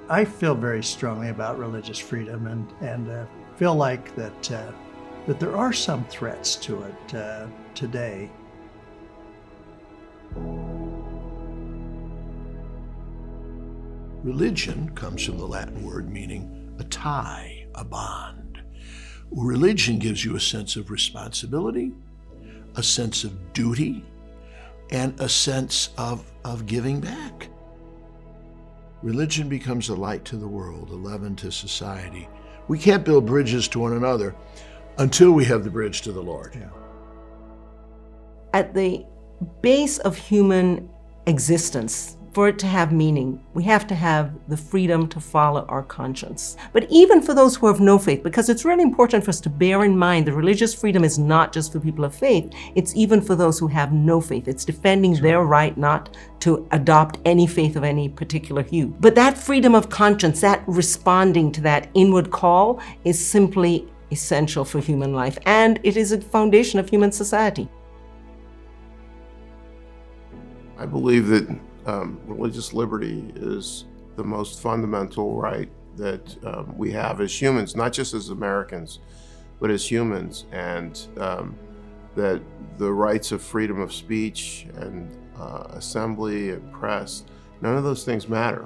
I feel very strongly about religious freedom and feel like that there are some threats to it today. Religion comes from the Latin word meaning a tie, a bond. Religion gives you a sense of responsibility, a sense of duty, and a sense of giving back. Religion becomes a light to the world, a leaven to society. We can't build bridges to one another until we have the bridge to the Lord. Yeah. At the base of human existence, for it to have meaning, we have to have the freedom to follow our conscience. But even for those who have no faith, because it's really important for us to bear in mind that religious freedom is not just for people of faith, it's even for those who have no faith. It's defending their right not to adopt any faith of any particular hue. But that freedom of conscience, that responding to that inward call, is simply essential for human life, and it is a foundation of human society. I believe that religious liberty is the most fundamental right that we have as humans, not just as Americans, but as humans, and that the rights of freedom of speech and assembly and press, none of those things matter.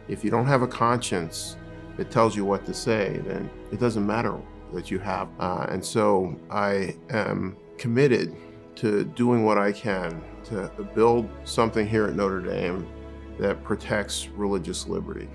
If you don't have a conscience that tells you what to say, then it doesn't matter that you have. And so I am committed to doing what I can to build something here at Notre Dame that protects religious liberty.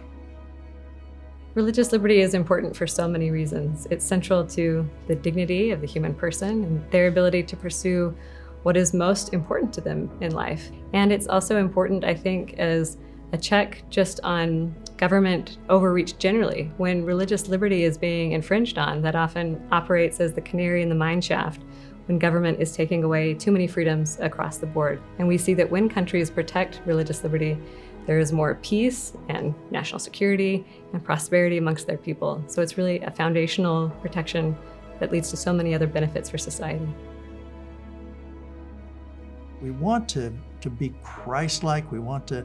Religious liberty is important for so many reasons. It's central to the dignity of the human person and their ability to pursue what is most important to them in life. And it's also important, I think, as a check just on government overreach generally. When religious liberty is being infringed on, that often operates as the canary in the mine shaft when government is taking away too many freedoms across the board. And we see that when countries protect religious liberty, there is more peace and national security and prosperity amongst their people. So it's really a foundational protection that leads to so many other benefits for society. We want to be Christ-like. We want to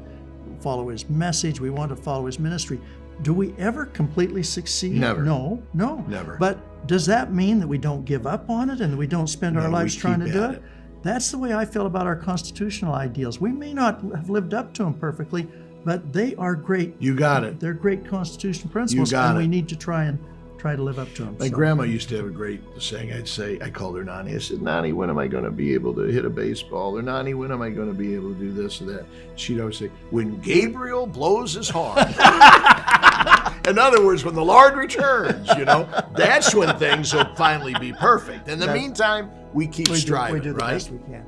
follow his message. We want to follow his ministry. Do we ever completely succeed? Never. No. Never. But does that mean that we don't give up on it and that we don't spend our lives trying to do it? That's the way I feel about our constitutional ideals. We may not have lived up to them perfectly, but they are great. You got it. They're great constitutional principles, and we need to try to live up to them. My grandma used to have a great saying. I called her Nani. I said, Nani, when am I going to be able to hit a baseball? Or Nani, when am I going to be able to do this or that? She'd always say, when Gabriel blows his horn. In other words, when the Lord returns, that's when things will finally be perfect. In the meantime, we keep striving, we do the right? best we can.